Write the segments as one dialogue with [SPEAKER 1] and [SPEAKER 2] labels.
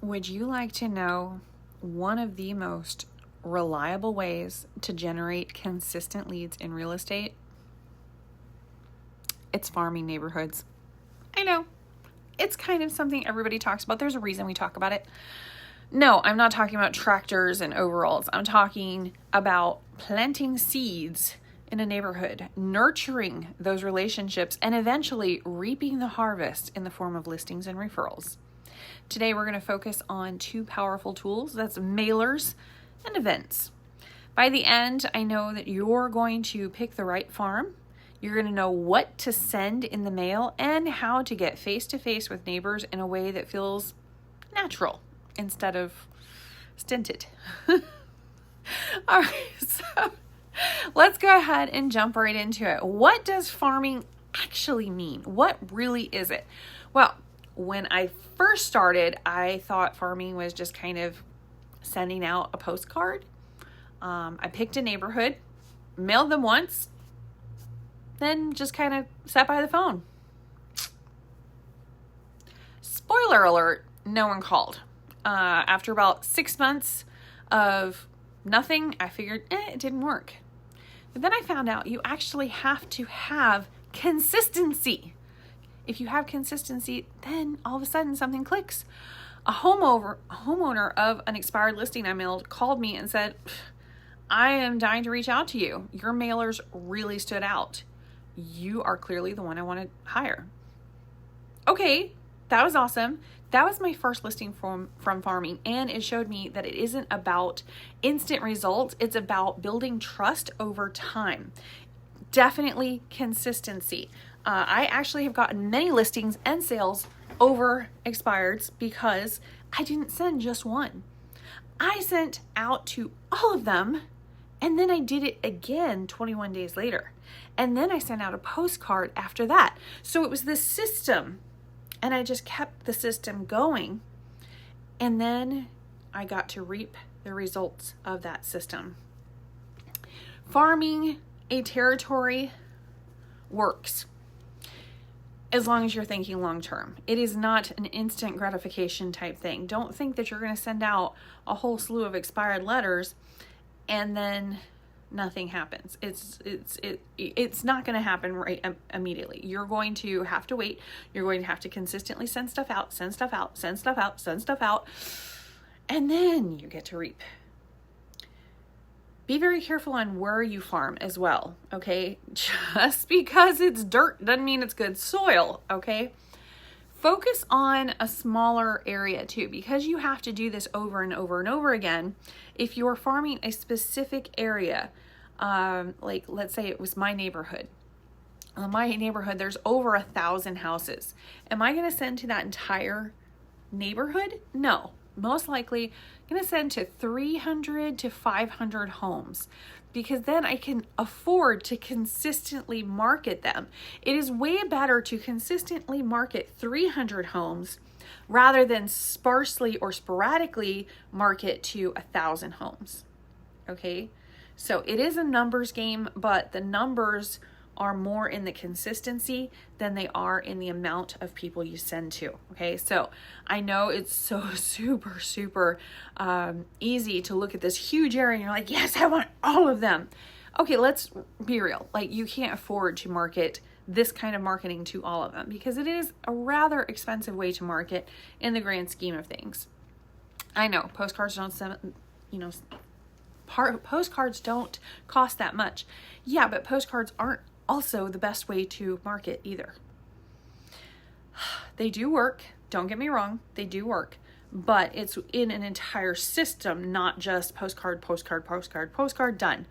[SPEAKER 1] Would you like to know one of the most reliable ways to generate consistent leads in real estate? It's farming neighborhoods. I know, it's kind of something everybody talks about. There's a reason we talk about it. No, I'm not talking about tractors and overalls. I'm talking about planting seeds in a neighborhood, nurturing those relationships, and eventually reaping the harvest in the form of listings and referrals. Today, we're going to focus on two powerful tools. That's mailers and events. By the end, I know that you're going to pick the right farm. You're going to know what to send in the mail and how to get face-to-face with neighbors in a way that feels natural instead of stinted. All right, so let's go ahead and jump right into it. What does farming actually mean? What really is it? Well, when I first started, I thought farming was just kind of sending out a postcard. I picked a neighborhood, mailed them once, then just kind of sat by the phone. Spoiler alert, no one called. After about 6 months of nothing, I figured, it didn't work. But then I found out you actually have to have consistency. If you have consistency, then all of a sudden something clicks. A homeowner of an expired listing I mailed called me and said, I am dying to reach out to you. Your mailers really stood out. You are clearly the one I want to hire. Okay, that was awesome. That was my first listing from farming, and it showed me that it isn't about instant results. It's about building trust over time. Definitely consistency. I actually have gotten many listings and sales over expireds because I didn't send just one. I sent out to all of them, and then I did it again 21 days later. And then I sent out a postcard after that. So it was this system, and I just kept the system going. And then I got to reap the results of that system. Farming a territory works as long as you're thinking long term. It is not an instant gratification type thing. Don't think that you're going to send out a whole slew of expired letters and then nothing happens. It's not going to happen right immediately. You're going to have to wait. You're going to have to consistently send stuff out, and then you get to reap. Be very careful on where you farm as well, okay? Just because it's dirt doesn't mean it's good soil, okay? Focus on a smaller area too, because you have to do this over and over and over again. If you're farming a specific area, like let's say it was my neighborhood. My neighborhood, there's over 1,000 houses. Am I going to send to that entire neighborhood? No. Most likely I'm going to send to 300 to 500 homes, because then I can afford to consistently market them. It is way better to consistently market 300 homes rather than sparsely or sporadically market to 1,000 homes. Okay, so it is a numbers game, but the numbers are more in the consistency than they are in the amount of people you send to. Okay, so I know it's so super easy to look at this huge area and you're like, yes, I want all of them. Okay, let's be real. Like, you can't afford to market this kind of marketing to all of them because it is a rather expensive way to market in the grand scheme of things. I know postcards don't send, postcards don't cost that much. Yeah, but postcards aren't also the best way to market either. They do work, don't get me wrong, they do work, but it's in an entire system, not just postcard, done.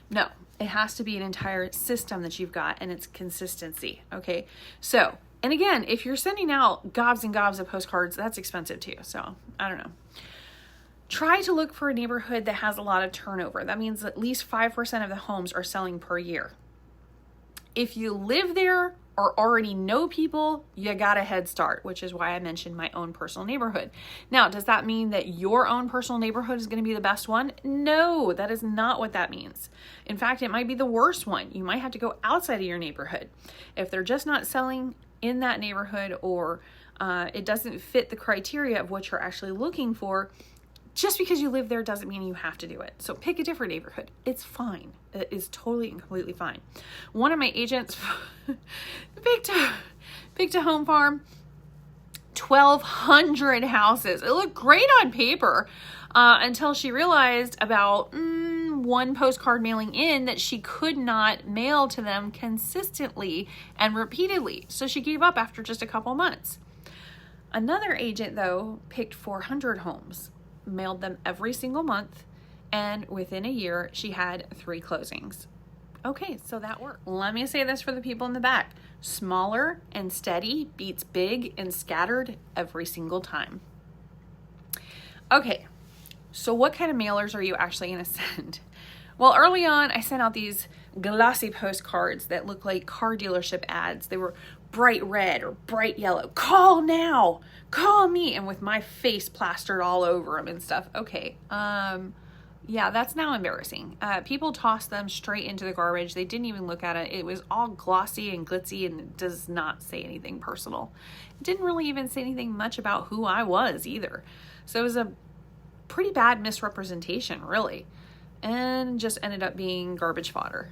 [SPEAKER 1] No, it has to be an entire system that you've got, and it's consistency, okay? So, and again, if you're sending out gobs and gobs of postcards, that's expensive too, so I don't know. Try to look for a neighborhood that has a lot of turnover. That means at least 5% of the homes are selling per year. If you live there or already know people, you got a head start, which is why I mentioned my own personal neighborhood. Now, does that mean that your own personal neighborhood is going to be the best one? No, that is not what that means. In fact, it might be the worst one. You might have to go outside of your neighborhood. If they're just not selling in that neighborhood, or it doesn't fit the criteria of what you're actually looking for. Just because you live there doesn't mean you have to do it. So pick a different neighborhood. It's fine. It is totally and completely fine. One of my agents picked a home farm, 1,200 houses. It looked great on paper until she realized about one postcard mailing in that she could not mail to them consistently and repeatedly. So she gave up after just a couple months. Another agent, though, picked 400 homes, mailed them every single month, and within a year, she had 3 closings. Okay, so that worked. Let me say this for the people in the back. Smaller and steady beats big and scattered every single time. Okay, so what kind of mailers are you actually going to send? Well, early on, I sent out these glossy postcards that look like car dealership ads. They were bright red or bright yellow. Call now, call me, and with my face plastered all over them and stuff. Okay, yeah, that's now embarrassing. People tossed them straight into the garbage. They didn't even look at it. It was all glossy and glitzy and it does not say anything personal. It didn't really even say anything much about who I was either. So it was a pretty bad misrepresentation, really, and just ended up being garbage fodder.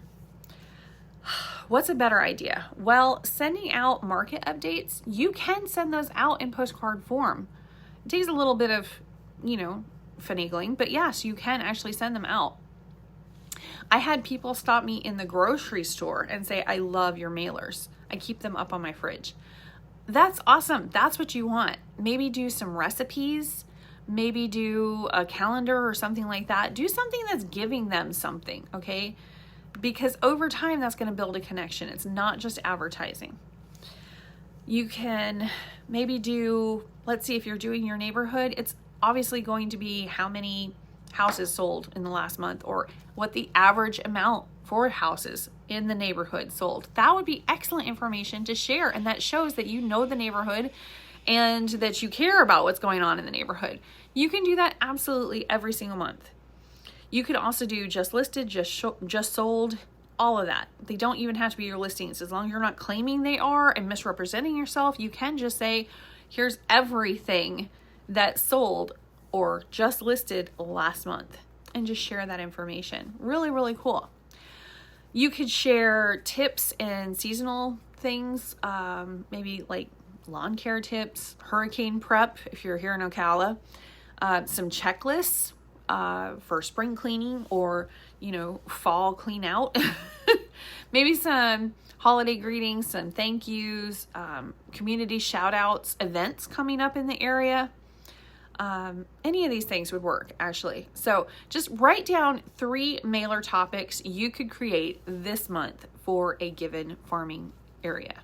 [SPEAKER 1] What's a better idea? Well, sending out market updates, you can send those out in postcard form. It takes a little bit of, finagling, but yes, you can actually send them out. I had people stop me in the grocery store and say, I love your mailers. I keep them up on my fridge. That's awesome. That's what you want. Maybe do some recipes, maybe do a calendar or something like that. Do something that's giving them something, okay? Because over time, that's going to build a connection. It's not just advertising. You can maybe do, let's see, if you're doing your neighborhood, it's obviously going to be how many houses sold in the last month or what the average amount for houses in the neighborhood sold. That would be excellent information to share, and that shows that you know the neighborhood and that you care about what's going on in the neighborhood. You can do that absolutely every single month. You could also do just listed, just sold, all of that. They don't even have to be your listings. As long as you're not claiming they are and misrepresenting yourself, you can just say, here's everything that sold or just listed last month, and just share that information. Really, really cool. You could share tips and seasonal things, maybe like lawn care tips, hurricane prep if you're here in Ocala, some checklists for spring cleaning or, fall clean out. Maybe some holiday greetings, some thank yous, community shout outs, events coming up in the area. Any of these things would work, actually. So just write down 3 mailer topics you could create this month for a given farming area.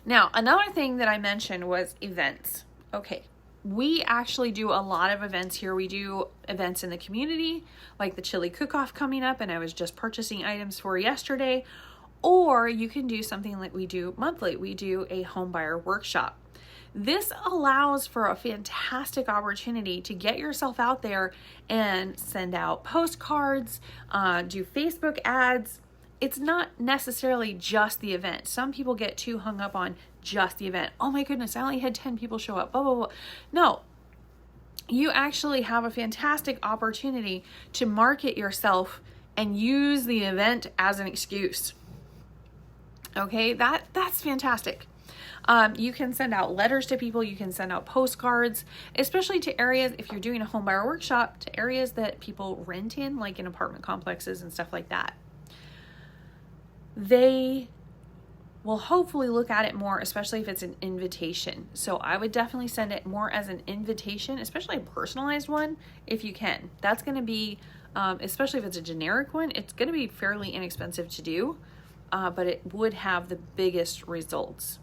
[SPEAKER 1] Now, another thing that I mentioned was events. Okay, we actually do a lot of events here. We do events in the community, like the chili cook-off coming up, and I was just purchasing items for yesterday. Or you can do something like we do monthly. We do a home buyer workshop. This allows for a fantastic opportunity to get yourself out there and send out postcards, do Facebook ads. It's not necessarily just the event. Some people get too hung up on just the event. Oh my goodness, I only had 10 people show up, blah, blah, blah. No, you actually have a fantastic opportunity to market yourself and use the event as an excuse. Okay, that's fantastic. You can send out letters to people. You can send out postcards, especially to areas, if you're doing a home buyer workshop, to areas that people rent in, like in apartment complexes and stuff like that. They will hopefully look at it more, especially if it's an invitation. So I would definitely send it more as an invitation, especially a personalized one, if you can. That's going to be, especially if it's a generic one, it's going to be fairly inexpensive to do, but it would have the biggest results.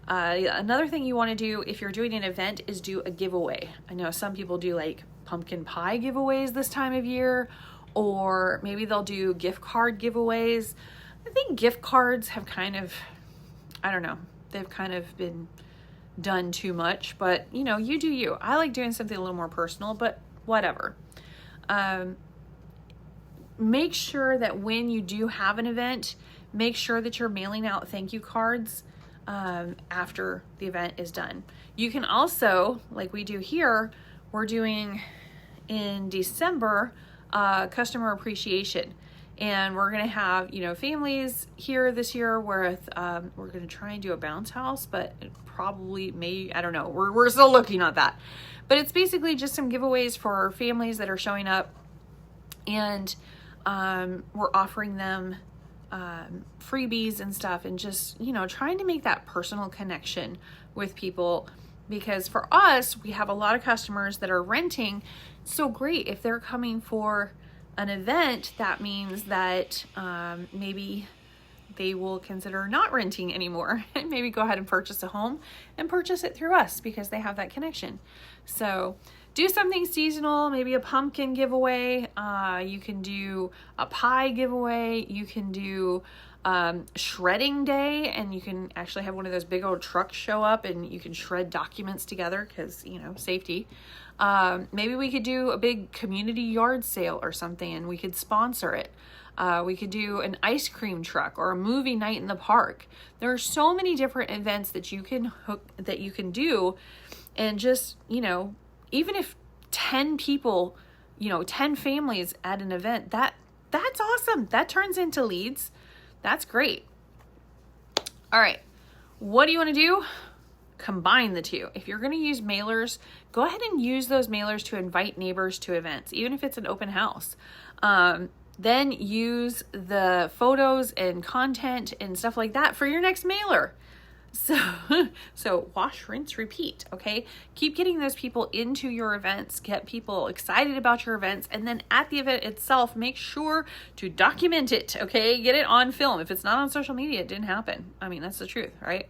[SPEAKER 1] Another thing you want to do if you're doing an event is do a giveaway. I know some people do like pumpkin pie giveaways this time of year, or maybe they'll do gift card giveaways. I think gift cards have kind of, they've kind of been done too much, but you do you. I like doing something a little more personal, but whatever. Make sure that when you do have an event, make sure that you're mailing out thank you cards. after the event is done. You can also, like we do here, we're doing in December, customer appreciation. And we're going to have, you know, families here this year with, we're going to try and do a bounce house, but it probably may, I don't know. We're still looking at that. But it's basically just some giveaways for families that are showing up, and we're offering them freebies and stuff, and just, you know, trying to make that personal connection with people, because for us, we have a lot of customers that are renting. So great if they're coming for an event, that means that maybe they will consider not renting anymore and maybe go ahead and purchase a home and purchase it through us because they have that connection. So do something seasonal, maybe a pumpkin giveaway. You can do a pie giveaway. You can do shredding day, and you can actually have one of those big old trucks show up and you can shred documents together because, you know, safety. Maybe we could do a big community yard sale or something and we could sponsor it. We could do an ice cream truck or a movie night in the park. There are so many different events that you can do, and just, you know, even if 10 people, you know, 10 families at an event, that's awesome. That turns into leads. That's great. All right. What do you want to do? Combine the two. If you're going to use mailers, go ahead and use those mailers to invite neighbors to events, even if it's an open house. Then use the photos and content and stuff like that for your next mailer. So wash, rinse, repeat. Okay. Keep getting those people into your events, get people excited about your events. And then at the event itself, make sure to document it. Okay. Get it on film. If it's not on social media, it didn't happen. I mean, that's the truth, right?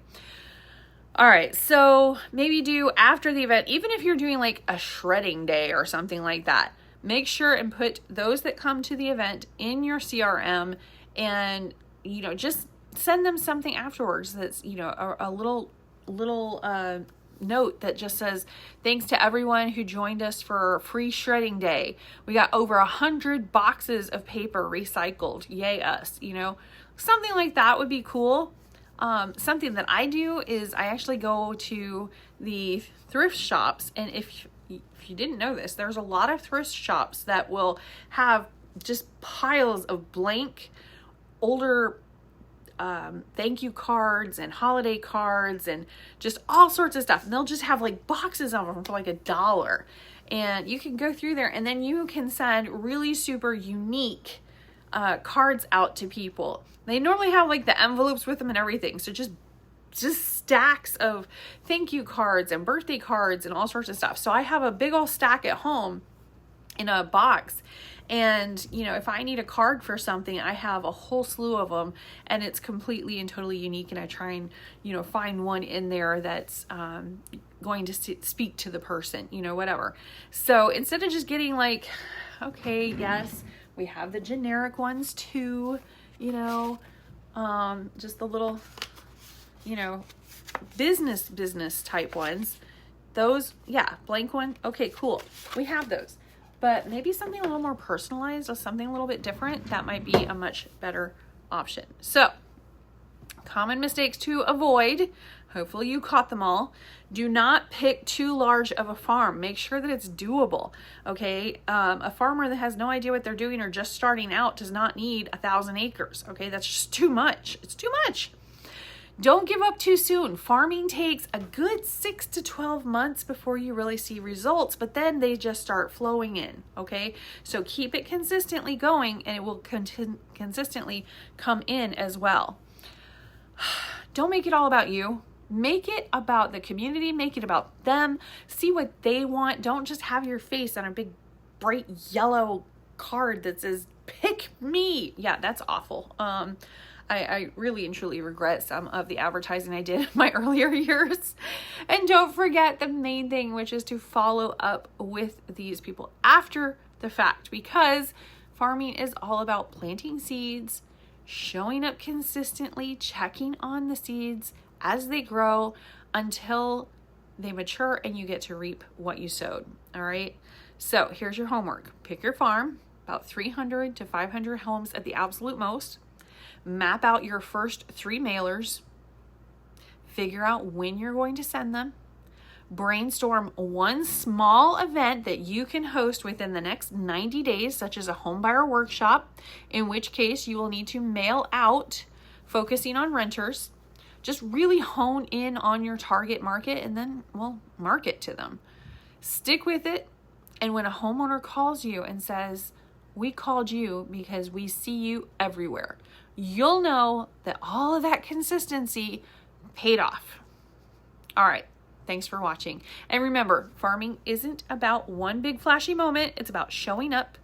[SPEAKER 1] All right. So maybe do after the event, even if you're doing like a shredding day or something like that, make sure and put those that come to the event in your CRM, and, you know, just send them something afterwards that's, you know, a little note that just says, thanks to everyone who joined us for free shredding day. We got over 100 boxes of paper recycled. Yay us, you know, something like that would be cool. Something that I do is I actually go to the thrift shops, and if you didn't know this, there's a lot of thrift shops that will have just piles of blank older thank you cards and holiday cards and just all sorts of stuff. And they'll just have like boxes of them for like $1. And you can go through there, and then you can send really super unique cards out to people. They normally have like the envelopes with them and everything. So just stacks of thank you cards and birthday cards and all sorts of stuff. So I have a big old stack at home in a box. And, you know, if I need a card for something, I have a whole slew of them, and it's completely and totally unique. And I try and, you know, find one in there that's going to speak to the person, you know, whatever. So instead of just getting like, okay, yes, we have the generic ones too, you know, just the little, you know, business type ones. Those, yeah, blank one. Okay, cool. We have those. But maybe something a little more personalized or something a little bit different, that might be a much better option. So, common mistakes to avoid. Hopefully you caught them all. Do not pick too large of a farm. Make sure that it's doable. Okay. A farmer that has no idea what they're doing or just starting out does not need 1,000 acres. Okay. That's just too much. It's too much. Don't give up too soon. Farming takes a good 6 to 12 months before you really see results, but then they just start flowing in, okay? So keep it consistently going, and it will consistently come in as well. Don't make it all about you. Make it about the community. Make it about them. See what they want. Don't just have your face on a big, bright yellow card that says, pick me. Yeah, that's awful. I really and truly regret some of the advertising I did in my earlier years. And don't forget the main thing, which is to follow up with these people after the fact, because farming is all about planting seeds, showing up consistently, checking on the seeds as they grow until they mature and you get to reap what you sowed. All right. So here's your homework. Pick your farm, about 300 to 500 homes at the absolute most. Map out your first 3 mailers, Figure out when you're going to send them. Brainstorm one small event that you can host within the next 90 days, such as a home buyer workshop, in which case you will need to mail out, focusing on renters. Just really hone in on your target market and then, well, market to them. Stick with it. And when a homeowner calls you and says, we called you because we see you everywhere, you'll know that all of that consistency paid off. All right. Thanks for watching. And remember, farming isn't about one big flashy moment. It's about showing up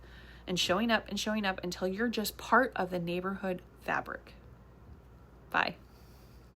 [SPEAKER 1] and showing up and showing up until you're just part of the neighborhood fabric. Bye.